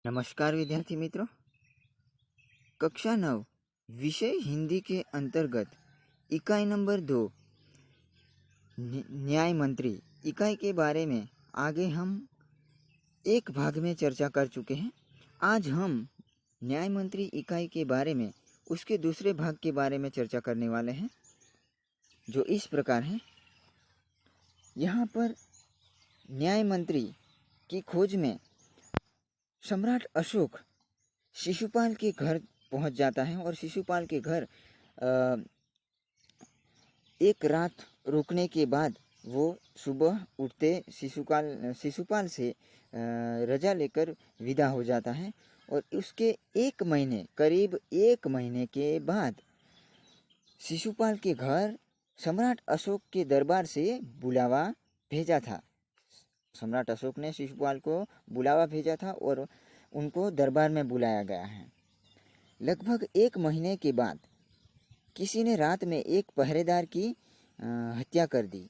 नमस्कार विद्यार्थी मित्रों। कक्षा 9 विषय हिंदी के अंतर्गत इकाई नंबर 2 न्याय मंत्री इकाई के बारे में आगे हम एक भाग में चर्चा कर चुके हैं। आज हम न्याय मंत्री इकाई के बारे में उसके दूसरे भाग के बारे में चर्चा करने वाले हैं, जो इस प्रकार है। यहाँ पर न्याय मंत्री की खोज में सम्राट अशोक शिशुपाल के घर पहुंच जाता है और शिशुपाल के घर एक रात रुकने के बाद वो सुबह उठते शिशुपाल से रजा लेकर विदा हो जाता है। और उसके करीब एक महीने के बाद शिशुपाल के घर सम्राट अशोक के दरबार से बुलावा भेजा था। सम्राट अशोक ने शिशुपाल को बुलावा भेजा था और उनको दरबार में बुलाया गया है। लगभग एक महीने के बाद किसी ने रात में एक पहरेदार की हत्या कर दी।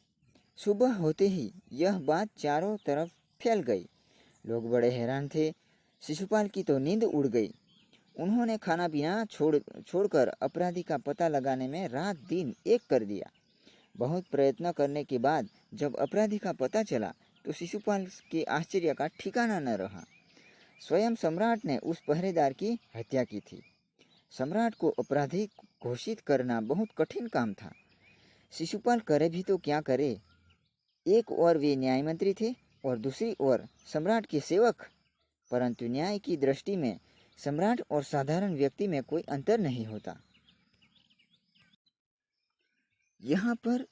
सुबह होते ही यह बात चारों तरफ फैल गई। लोग बड़े हैरान थे। शिशुपाल की तो नींद उड़ गई। उन्होंने खाना पीना छोड़कर अपराधी का पता लगाने में रात दिन एक कर दिया। बहुत प्रयत्न करने के बाद जब अपराधी का पता चला तो शिशुपाल के आश्चर्य का ठिकाना न रहा। स्वयं सम्राट ने उस पहरेदार की हत्या की थी। सम्राट को अपराधी घोषित करना बहुत कठिन काम था। शिशुपाल करे भी तो क्या करे। एक ओर वे न्याय मंत्री थे और दूसरी ओर सम्राट के सेवक। परंतु न्याय की दृष्टि में सम्राट और साधारण व्यक्ति में कोई अंतर नहीं होता। यहाँ पर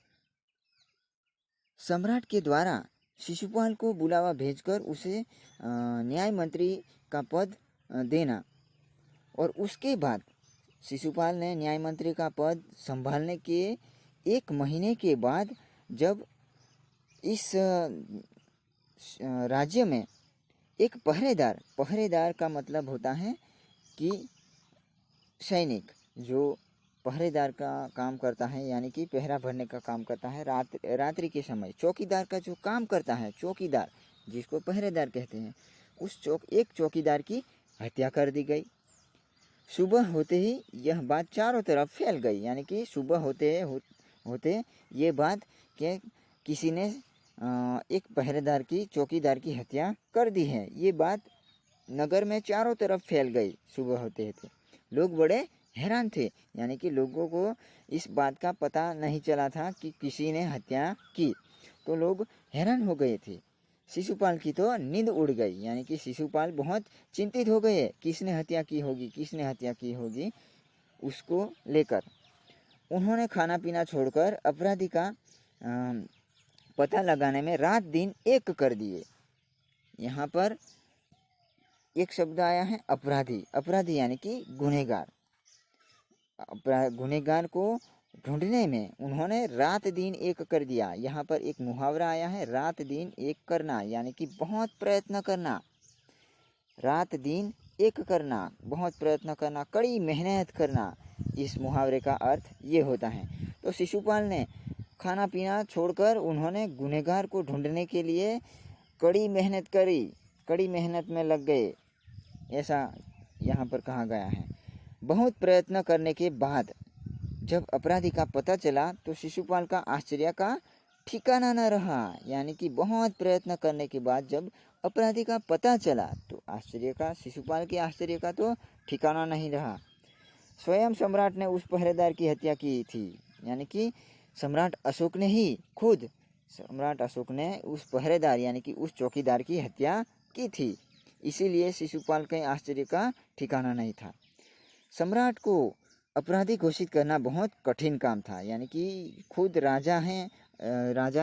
सम्राट के द्वारा शिशुपाल को बुलावा भेजकर उसे न्याय मंत्री का पद देना और उसके बाद शिशुपाल ने न्याय मंत्री का पद संभालने के एक महीने के बाद जब इस राज्य में एक पहरेदार का मतलब होता है कि सैनिक जो पहरेदार का काम करता है, यानी कि पहरा भरने का काम करता है रात्रि के समय। चौकीदार का जो काम करता है, चौकीदार जिसको पहरेदार कहते हैं, उस एक चौकीदार की हत्या कर दी गई। सुबह होते ही यह बात चारों तरफ फैल गई, यानी कि सुबह होते ये बात कि किसी ने एक पहरेदार की चौकीदार की हत्या कर दी है, ये बात नगर में चारों तरफ फैल गई। सुबह होते लोग बड़े हैरान थे, यानी कि लोगों को इस बात का पता नहीं चला था कि किसी ने हत्या की, तो लोग हैरान हो गए थे। शिशुपाल की तो नींद उड़ गई, यानी कि शिशुपाल बहुत चिंतित हो गए। किसने हत्या की होगी उसको लेकर। उन्होंने खाना पीना छोड़कर अपराधी का पता लगाने में रात दिन एक कर दिए। यहाँ पर एक शब्द आया है अपराधी यानी कि गुनहगार। गुनहगार को ढूंढने में उन्होंने रात दिन एक कर दिया। यहाँ पर एक मुहावरा आया है, रात दिन एक करना, यानी कि बहुत प्रयत्न करना। रात दिन एक करना, बहुत प्रयत्न करना, कड़ी मेहनत करना, इस मुहावरे का अर्थ ये होता है। तो शिशुपाल ने खाना पीना छोड़कर उन्होंने गुनहगार को ढूंढने के लिए कड़ी मेहनत करी, कड़ी मेहनत में लग गए, ऐसा यहाँ पर कहा गया है। बहुत प्रयत्न करने के बाद जब अपराधी का पता चला तो शिशुपाल का आश्चर्य का ठिकाना न रहा, यानी कि बहुत प्रयत्न करने के बाद जब अपराधी का पता चला तो शिशुपाल के आश्चर्य का तो ठिकाना नहीं रहा। स्वयं सम्राट ने उस पहरेदार की हत्या की थी, यानी कि सम्राट अशोक ने उस पहरेदार यानी कि उस चौकीदार की हत्या की थी। इसीलिए शिशुपाल के आश्चर्य का ठिकाना नहीं था। सम्राट को अपराधी घोषित करना बहुत कठिन काम था, यानी कि खुद राजा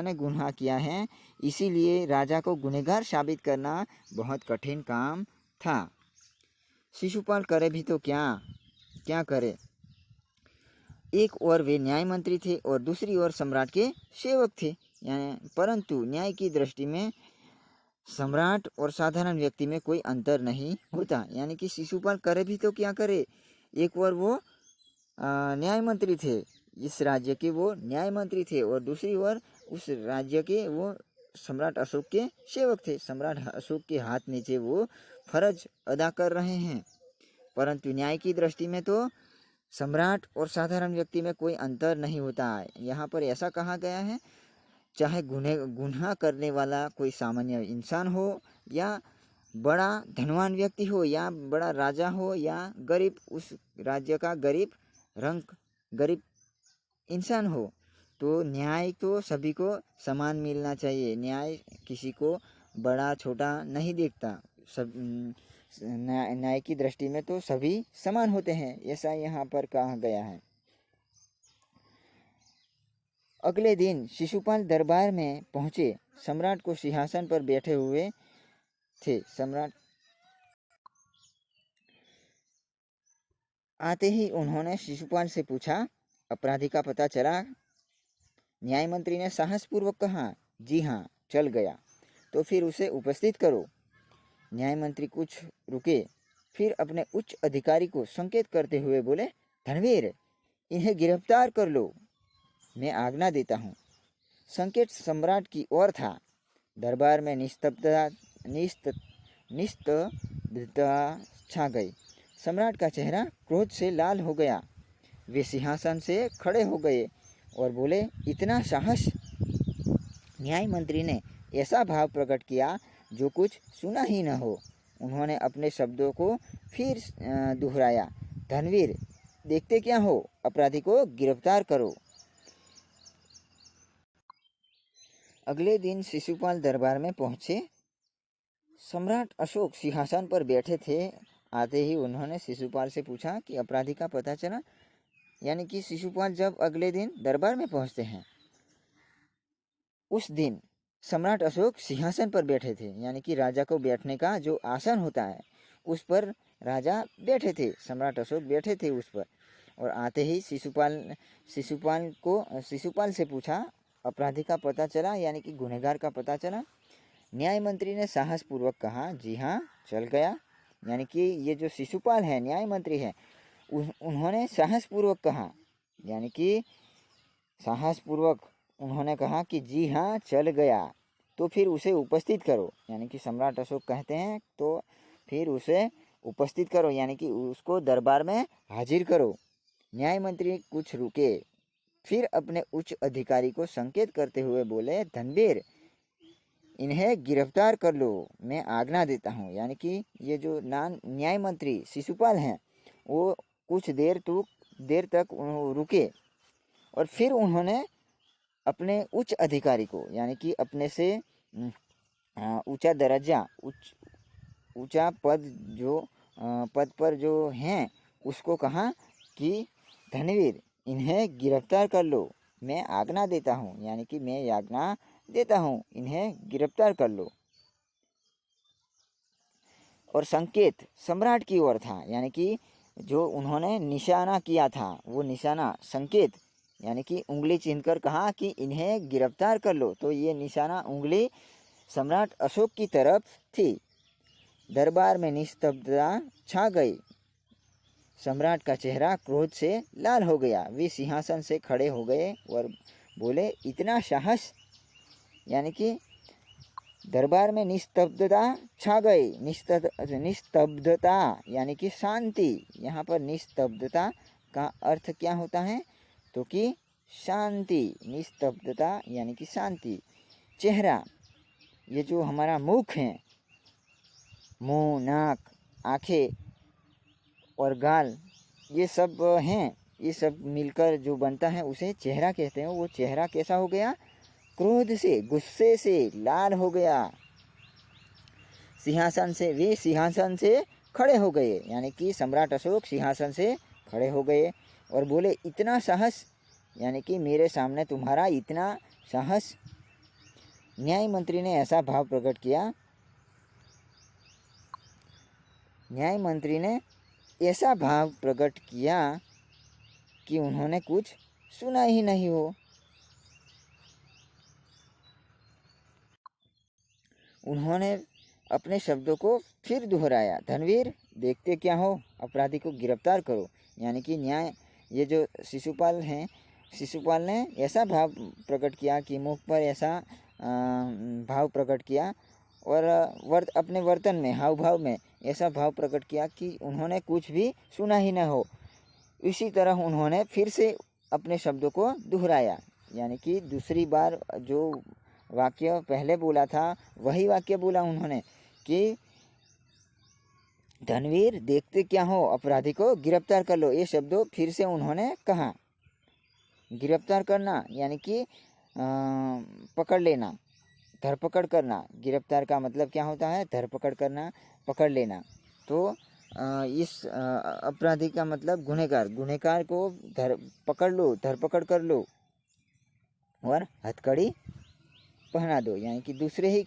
ने गुनाह किया है, इसीलिए राजा को गुनहगार साबित करना बहुत कठिन काम था। शिशुपाल करे भी तो क्या करे। एक ओर वे न्याय मंत्री थे और दूसरी ओर सम्राट के सेवक थे, परंतु न्याय की दृष्टि में सम्राट और साधारण व्यक्ति में कोई अंतर नहीं होता। यानी कि शिशुपाल करे भी तो क्या करे। एक ओर वो न्याय मंत्री थे, इस राज्य के वो न्याय मंत्री थे, और दूसरी ओर उस राज्य के वो सम्राट अशोक के सेवक थे, सम्राट अशोक के हाथ नीचे वो फर्ज अदा कर रहे हैं। परंतु न्याय की दृष्टि में तो सम्राट और साधारण व्यक्ति में कोई अंतर नहीं होता है। यहाँ पर ऐसा कहा गया है, चाहे गुनाह करने वाला कोई सामान्य इंसान हो या बड़ा धनवान व्यक्ति हो या बड़ा राजा हो या गरीब, उस राज्य का गरीब इंसान हो, तो न्याय तो सभी को समान मिलना चाहिए। न्याय किसी को बड़ा छोटा नहीं देखता। सब न्याय की दृष्टि में तो सभी समान होते हैं, ऐसा यहाँ पर कहा गया है। अगले दिन शिशुपाल दरबार में पहुंचे। सम्राट को सिंहासन पर बैठे हुए थे। सम्राट आते ही उन्होंने शिशुपाल से पूछा, अपराधी का पता चला? न्याय मंत्री ने साहसपूर्वक कहा, जी हाँ, चल गया। तो फिर उसे उपस्थित करो। न्याय मंत्री कुछ रुके, फिर अपने उच्च अधिकारी को संकेत करते हुए बोले, धनवीर, इन्हें गिरफ्तार कर लो, मैं आज्ञा देता हूँ। संकेत सम्राट की ओर था। दरबार में निस्तब्धता छा गई। सम्राट का चेहरा क्रोध से लाल हो गया। वे सिंहासन से खड़े हो गए और बोले, इतना साहस? न्याय मंत्री ने ऐसा भाव प्रकट किया जो कुछ सुना ही न हो। उन्होंने अपने शब्दों को फिर दोहराया, धनवीर, देखते क्या हो, अपराधी को गिरफ्तार करो। अगले दिन शिशुपाल दरबार में पहुंचे। सम्राट अशोक सिंहासन पर बैठे थे। आते ही उन्होंने शिशुपाल से पूछा कि अपराधी का पता चला? यानी कि शिशुपाल जब अगले दिन दरबार में पहुंचते हैं, उस दिन सम्राट अशोक सिंहासन पर बैठे थे, यानी कि राजा को बैठने का जो आसन होता है उस पर राजा बैठे थे, सम्राट अशोक बैठे थे उस पर। और आते ही शिशुपाल से पूछा, अपराधी का पता चला? यानी कि गुनहगार का पता चला? न्याय मंत्री ने साहसपूर्वक कहा, जी हाँ, चल गया। यानी कि ये जो शिशुपाल है, न्याय मंत्री है, उन्होंने साहसपूर्वक कहा, यानी कि साहसपूर्वक उन्होंने कहा कि जी हाँ, चल गया। तो फिर उसे उपस्थित करो। यानी कि सम्राट अशोक कहते हैं तो फिर उसे उपस्थित करो, यानी कि उसको दरबार में हाजिर करो। न्याय मंत्री कुछ रुके, फिर अपने उच्च अधिकारी को संकेत करते हुए बोले, धनवीर, इन्हें गिरफ्तार कर लो, मैं आज्ञा देता हूँ। यानी कि ये जो न्याय मंत्री शिशुपाल हैं, वो कुछ देर तक रुके और फिर उन्होंने अपने उच्च अधिकारी को, यानी कि अपने से ऊंचा दर्जा, ऊंचा पद पर जो हैं, उसको कहा कि धनवीर, इन्हें गिरफ्तार कर लो, मैं आज्ञा देता हूँ। यानी कि मैं आज्ञा देता हूँ, इन्हें गिरफ्तार कर लो। और संकेत सम्राट की ओर था, यानी कि जो उन्होंने निशाना किया था, वो निशाना संकेत, यानी कि उंगली चिन्हकर कहा कि इन्हें गिरफ्तार कर लो, तो ये निशाना उंगली सम्राट अशोक की तरफ थी। दरबार में निस्तब्धता छा गई। सम्राट का चेहरा क्रोध से लाल हो गया। वे सिंहासन से खड़े हो गए और बोले, इतना साहस? यानी कि दरबार में निस्तब्धता छा गई। निस्तब्धता यानी कि शांति। यहाँ पर निस्तब्धता का अर्थ क्या होता है? तो कि शांति। निस्तब्धता यानी कि शांति। चेहरा, ये जो हमारा मुख है, मुंह, नाक, आँखें और गाल, ये सब हैं, ये सब मिलकर जो बनता है उसे चेहरा कहते हैं। वो चेहरा कैसा हो गया? क्रोध से, गुस्से से लाल हो गया। वे सिंहासन से खड़े हो गए, यानी कि सम्राट अशोक सिंहासन से खड़े हो गए और बोले, इतना साहस? यानी कि मेरे सामने तुम्हारा इतना साहस? न्याय मंत्री ने ऐसा भाव प्रकट किया, न्याय मंत्री ने ऐसा भाव प्रकट किया कि उन्होंने कुछ सुना ही नहीं हो। उन्होंने अपने शब्दों को फिर दोहराया, धनवीर, देखते क्या हो, अपराधी को गिरफ्तार करो। यानी कि ये जो शिशुपाल हैं, शिशुपाल ने ऐसा भाव प्रकट किया कि मुख पर ऐसा भाव प्रकट किया और अपने वर्तन में, हाव भाव में ऐसा भाव प्रकट किया कि उन्होंने कुछ भी सुना ही न हो। इसी तरह उन्होंने फिर से अपने शब्दों को दोहराया, यानी कि दूसरी बार जो वाक्य पहले बोला था वही वाक्य बोला उन्होंने कि धनवीर देखते क्या हो, अपराधी को गिरफ्तार कर लो। ये शब्दों फिर से उन्होंने कहा। गिरफ्तार करना यानी कि पकड़ लेना, धरपकड़ करना। गिरफ्तार का मतलब क्या होता है? धरपकड़ करना, पकड़ लेना। तो इस अपराधी का मतलब गुनहगार को पकड़ लो, धरपकड़ कर लो और हथकड़ी पहना दो। यानी कि दूसरे ही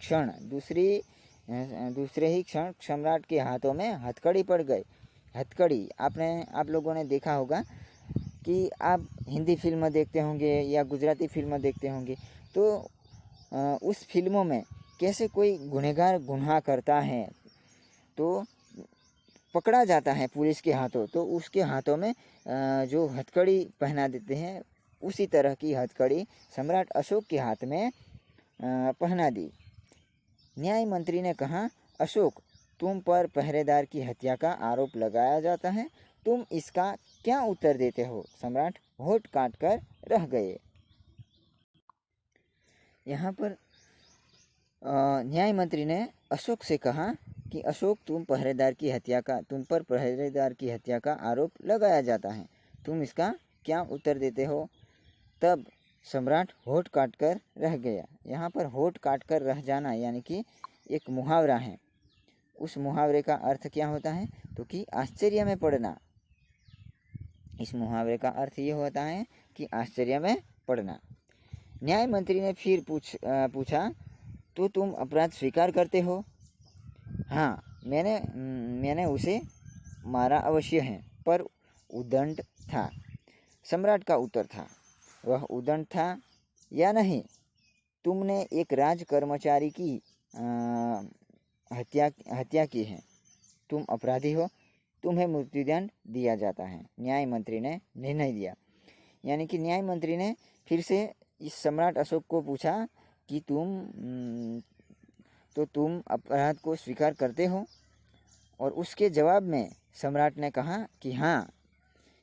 क्षण सम्राट के हाथों में हथकड़ी पड़ गई। हथकड़ी आप लोगों ने देखा होगा कि आप हिंदी फिल्म देखते होंगे या गुजराती फिल्म देखते होंगे, तो उस फिल्मों में कैसे कोई गुनहगार गुनाह करता है तो पकड़ा जाता है पुलिस के हाथों, तो उसके हाथों में जो हथकड़ी पहना देते हैं, उसी तरह की हथकड़ी सम्राट अशोक के हाथ में पहना दी। न्याय मंत्री ने कहा, अशोक, तुम पर पहरेदार की हत्या का आरोप लगाया जाता है, तुम इसका क्या उत्तर देते हो? सम्राट होठ काट कर रह गए। यहाँ पर न्याय मंत्री ने अशोक से कहा कि अशोक, तुम पर पहरेदार की हत्या का आरोप लगाया जाता है, तुम इसका क्या उत्तर देते हो? तब सम्राट होठ काट कर रह गया। यहाँ पर होठ काट कर रह जाना यानी कि एक मुहावरा है। उस मुहावरे का अर्थ क्या होता है? तो कि आश्चर्य में पड़ना। इस मुहावरे का अर्थ ये होता है कि आश्चर्य में पड़ना। न्याय मंत्री ने फिर पूछा, तो तुम अपराध स्वीकार करते हो? हाँ, मैंने उसे मारा अवश्य है, पर उद्दंड था। सम्राट का उत्तर था। वह उद्दंड था या नहीं? तुमने एक राज कर्मचारी की हत्या की है, तुम अपराधी हो, तुम्हें मृत्युदंड दिया जाता है। न्याय मंत्री ने निर्णय दिया। यानी कि न्याय मंत्री ने फिर से इस सम्राट अशोक को पूछा कि तुम अपराध को स्वीकार करते हो? और उसके जवाब में सम्राट ने कहा कि हाँ,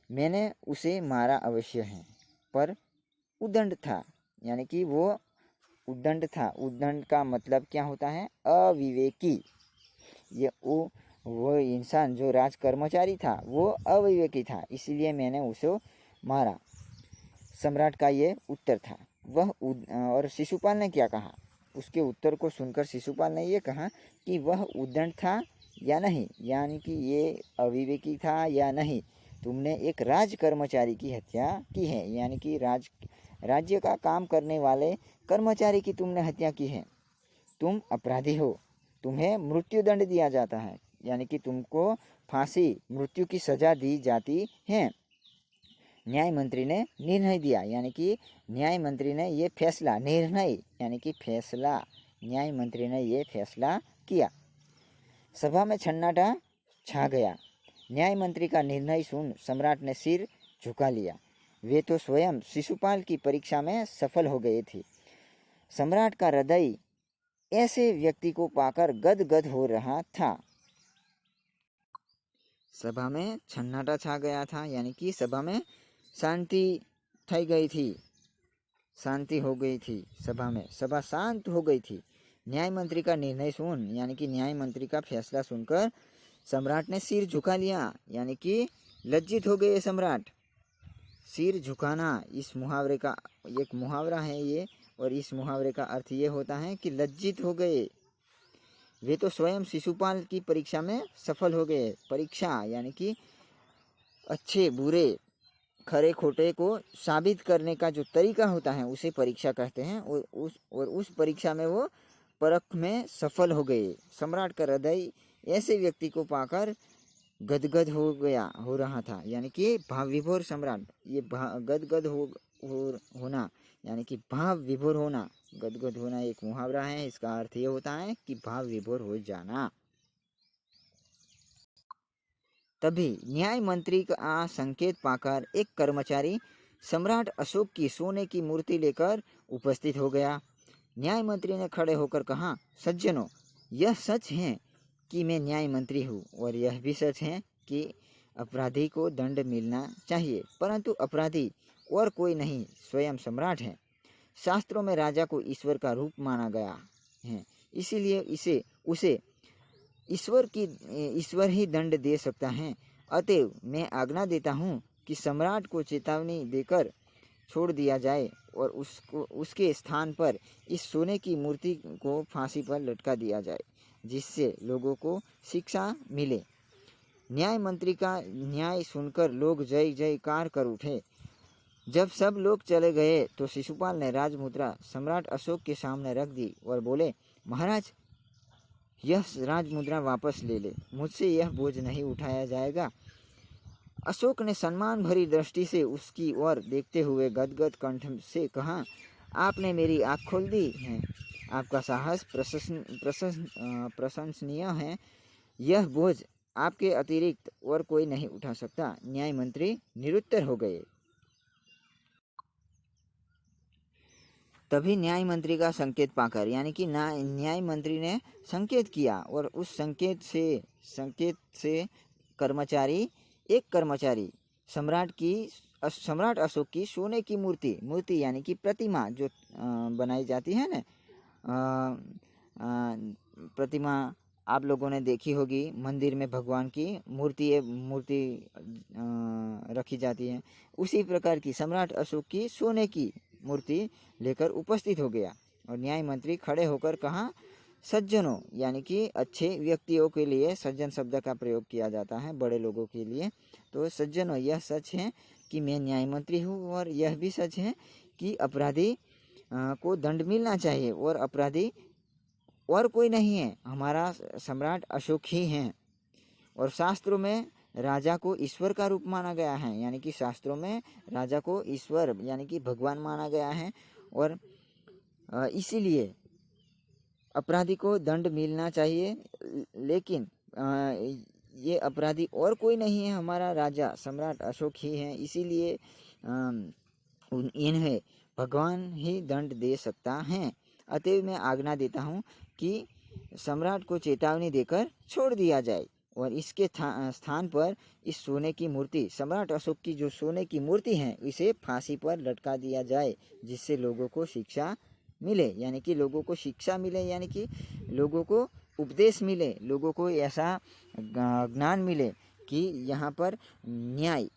मैंने उसे मारा अवश्य है, पर उद्दंड था। यानी कि वो उद्दंड था। उद्दंड का मतलब क्या होता है? अविवेकी। ये वो इंसान जो राज कर्मचारी था वो अविवेकी था, इसलिए मैंने उसे मारा। सम्राट का ये उत्तर था। और शिशुपाल ने क्या कहा? उसके उत्तर को सुनकर शिशुपाल ने ये कहा कि वह उद्दंड था या नहीं, यानी कि ये अविवेकी था या नहीं। तुमने एक राज कर्मचारी की हत्या की है, यानी कि राज्य का काम करने वाले कर्मचारी की तुमने हत्या की है, तुम अपराधी हो, तुम्हें मृत्युदंड दिया जाता है, यानी कि तुमको फांसी, मृत्यु की सजा दी जाती है। न्याय मंत्री ने निर्णय दिया, यानी कि न्याय मंत्री ने ये फैसला, निर्णय यानी कि फैसला, न्याय मंत्री ने ये फैसला किया। सभा में सन्नाटा छा गया। न्याय मंत्री का निर्णय सुन सम्राट ने सिर झुका लिया। वे तो स्वयं शिशुपाल की परीक्षा में सफल हो गए थे। सम्राट का हृदय ऐसे व्यक्ति को पाकर गदगद हो रहा था। सभा में सन्नाटा छा गया था, यानी कि सभा में शांति થઈ गई थी, शांति हो गई थी सभा में, सभा शांत हो गई थी। न्याय मंत्री का निर्णय सुन, यानी कि न्याय मंत्री का फैसला सुनकर सम्राट ने सिर झुका लिया, यानी कि लज्जित हो गए सम्राट। सिर झुकाना इस मुहावरे का एक मुहावरा है ये, और इस मुहावरे का अर्थ ये होता है कि लज्जित हो गए। वे तो स्वयं शिशुपाल की परीक्षा में सफल हो गए। परीक्षा यानी कि अच्छे बुरे, खरे खोटे को साबित करने का जो तरीका होता है उसे परीक्षा कहते हैं, और उस परीक्षा में वो परख में सफल हो गए। सम्राट का हृदय ऐसे व्यक्ति को पाकर गदगद हो रहा था, यानी कि भाव विभोर सम्राट। ये गदगद होना यानी कि भाव विभोर होना, गदगद होना एक मुहावरा है। इसका अर्थ ये होता है कि भाव विभोर हो जाना। तभी न्याय मंत्री का संकेत पाकर एक कर्मचारी सम्राट अशोक की सोने की मूर्ति लेकर उपस्थित हो गया। न्याय मंत्री ने खड़े होकर कहा, सज्जनों, यह सच है कि मैं न्याय मंत्री हूँ और यह भी सच है कि अपराधी को दंड मिलना चाहिए, परंतु अपराधी और कोई नहीं, स्वयं सम्राट है। शास्त्रों में राजा को ईश्वर का रूप माना गया है, इसीलिए उसे ईश्वर ही दंड दे सकता है। अतएव मैं आज्ञा देता हूँ कि सम्राट को चेतावनी देकर छोड़ दिया जाए और उसके स्थान पर इस सोने की मूर्ति को फांसी पर लटका दिया जाए, जिससे लोगों को शिक्षा मिले। न्याय मंत्री का न्याय सुनकर लोग जय जयकार कर उठे। जब सब लोग चले गए तो शिशुपाल ने राजमुद्रा सम्राट अशोक के सामने रख दी और बोले, महाराज, यह राजमुद्रा वापस ले ले, मुझसे यह बोझ नहीं उठाया जाएगा। अशोक ने सम्मान भरी दृष्टि से उसकी ओर देखते हुए गदगद कंठ से कहा, आपने मेरी आँख खोल दी है। आपका साहस प्रशंसनीय है। यह बोझ आपके अतिरिक्त और कोई नहीं उठा सकता। न्याय मंत्री निरुत्तर हो गए। तभी न्याय मंत्री का संकेत पाकर, यानी कि न्याय मंत्री ने संकेत किया और उस संकेत से एक कर्मचारी सम्राट अशोक की सोने की मूर्ति यानी कि प्रतिमा जो बनाई जाती है ना, प्रतिमा आप लोगों ने देखी होगी, मंदिर में भगवान की मूर्ति रखी जाती है, उसी प्रकार की सम्राट अशोक की सोने की मूर्ति लेकर उपस्थित हो गया। और न्याय मंत्री खड़े होकर कहा, सज्जनों, यानी कि अच्छे व्यक्तियों के लिए सज्जन शब्द का प्रयोग किया जाता है, बड़े लोगों के लिए। तो सज्जनों, यह सच है कि मैं न्याय मंत्री हूँ और यह भी सच है कि अपराधी को दंड मिलना चाहिए और अपराधी और कोई नहीं है, हमारा सम्राट अशोक ही हैं। और शास्त्रों में राजा को ईश्वर का रूप माना गया है, यानी कि शास्त्रों में राजा को ईश्वर यानी कि भगवान माना गया है और इसीलिए अपराधी को दंड मिलना चाहिए। लेकिन ये अपराधी और कोई नहीं है, हमारा राजा सम्राट अशोक ही है, इसीलिए इन्हें भगवान ही दंड दे सकता है। अतएव मैं आज्ञा देता हूँ कि सम्राट को चेतावनी देकर छोड़ दिया जाए और इसके स्थान पर इस सोने की मूर्ति, सम्राट अशोक की जो सोने की मूर्ति है, इसे फांसी पर लटका दिया जाए, जिससे लोगों को शिक्षा मिले, यानी कि लोगों को शिक्षा मिले, यानी कि लोगों को उपदेश मिले, लोगों को ऐसा ज्ञान मिले कि यहाँ पर न्याय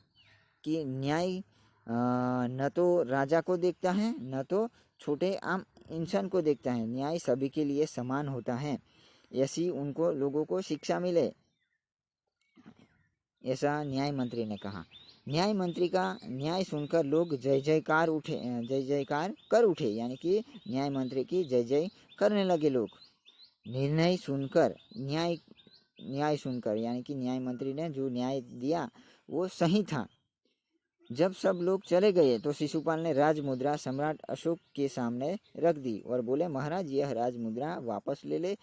न तो राजा को देखता है, न तो छोटे आम इंसान को देखता है, न्याय सभी के लिए समान होता है, ऐसी उनको लोगों को शिक्षा मिले, ऐसा न्याय मंत्री ने कहा। न्याय मंत्री का न्याय सुनकर लोग जय जयकार कर उठे, यानी कि न्याय मंत्री की जय जय करने लगे लोग। निर्णय सुनकर न्याय सुनकर यानी कि न्याय मंत्री ने जो न्याय दिया वो सही था। जब सब लोग चले गए तो शिशुपाल ने राजमुद्रा सम्राट अशोक के सामने रख दी और बोले, महाराज, यह राजमुद्रा वापस ले ले,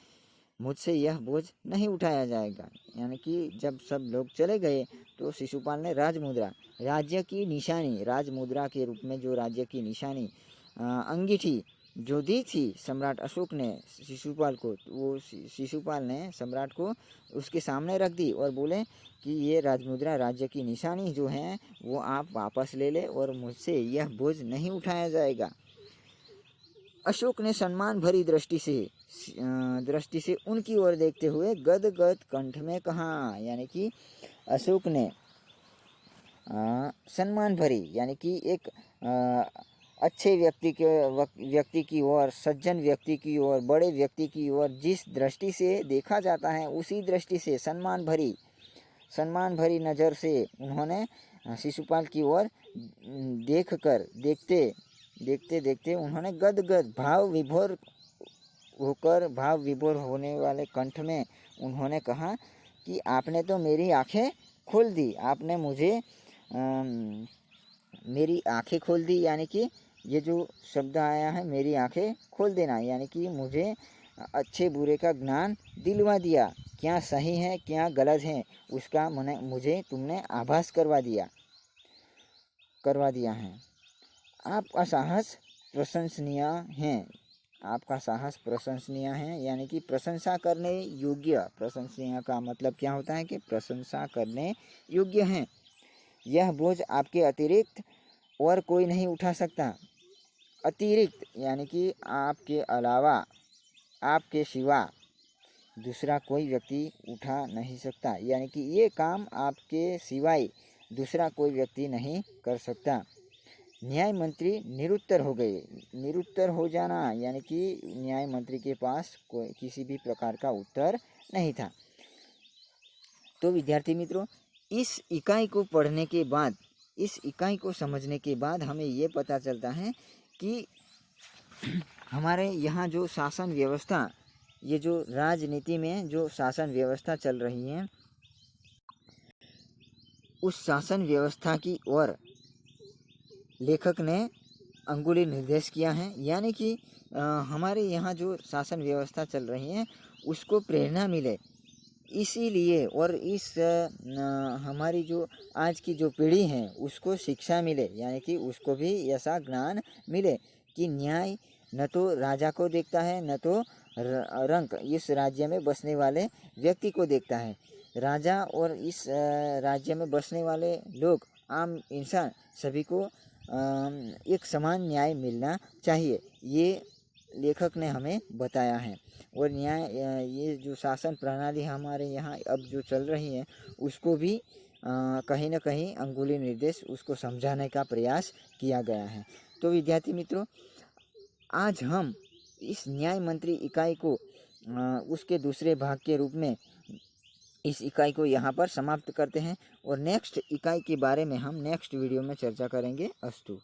मुझसे यह बोझ नहीं उठाया जाएगा। यानी कि जब सब लोग चले गए तो शिशुपाल ने राज्य की निशानी, राजमुद्रा के रूप में जो राज्य की निशानी अंगीठी जो दी थी सम्राट अशोक ने शिशुपाल को, वो शिशुपाल ने सम्राट को उसके सामने रख दी और बोले कि ये राजमुद्रा, राज्य की निशानी जो है वो आप वापस ले ले और मुझसे यह बोझ नहीं उठाया जाएगा। अशोक ने सम्मान भरी दृष्टि से उनकी ओर देखते हुए गदगद कंठ में कहा, यानी कि अशोक ने सम्मान भरी यानी कि एक अच्छे व्यक्ति की ओर, सज्जन व्यक्ति की ओर, बड़े व्यक्ति की ओर जिस दृष्टि से देखा जाता है उसी दृष्टि से सम्मान भरी नज़र से उन्होंने शिशुपाल की ओर देखते उन्होंने गदगद भाव विभोर होने वाले कंठ में उन्होंने कहा कि आपने तो मेरी आंखें खोल दी, आपने मुझे मेरी आंखें खोल दी, यानी कि ये जो शब्द आया है, मेरी आंखें खोल देना, यानी कि मुझे अच्छे बुरे का ज्ञान दिलवा दिया, क्या सही है क्या गलत है उसका मुझे तुमने आभास करवा दिया है। आपका साहस प्रशंसनीय है। आपका साहस प्रशंसनीय है, यानी कि प्रशंसा करने योग्य। प्रशंसनीय का मतलब क्या होता है कि प्रशंसा करने योग्य है। यह बोझ आपके अतिरिक्त और कोई नहीं उठा सकता। अतिरिक्त यानी कि आपके अलावा, आपके सिवा दूसरा कोई व्यक्ति उठा नहीं सकता, यानी कि ये काम आपके सिवाय दूसरा कोई व्यक्ति नहीं कर सकता। न्याय मंत्री निरुत्तर हो गए। निरुत्तर हो जाना यानी कि न्याय मंत्री के पास कोई किसी भी प्रकार का उत्तर नहीं था। तो विद्यार्थी मित्रों, इस इकाई को पढ़ने के बाद, इस इकाई को समझने के बाद हमें ये पता चलता है कि हमारे यहाँ जो शासन व्यवस्था, ये जो राजनीति में जो शासन व्यवस्था चल रही है, उस शासन व्यवस्था की ओर लेखक ने अंगुली निर्देश किया है। यानी कि हमारे यहाँ जो शासन व्यवस्था चल रही है उसको प्रेरणा मिले, इसीलिए, और इस हमारी जो आज की जो पीढ़ी है उसको शिक्षा मिले, यानी कि उसको भी ऐसा ज्ञान मिले कि न्याय न तो राजा को देखता है, न तो रंक इस राज्य में बसने वाले व्यक्ति को देखता है। राजा और इस राज्य में बसने वाले लोग, आम इंसान, सभी को एक समान न्याय मिलना चाहिए, ये लेखक ने हमें बताया है। और न्याय, ये जो शासन प्रणाली हमारे यहाँ अब जो चल रही है उसको भी कहीं ना कहीं अंगुली निर्देश उसको समझाने का प्रयास किया गया है। तो विद्यार्थी मित्रों, आज हम इस न्याय मंत्री इकाई को उसके दूसरे भाग के रूप में इस इकाई को यहाँ पर समाप्त करते हैं, और नेक्स्ट इकाई के बारे में हम नेक्स्ट वीडियो में चर्चा करेंगे। अस्तु।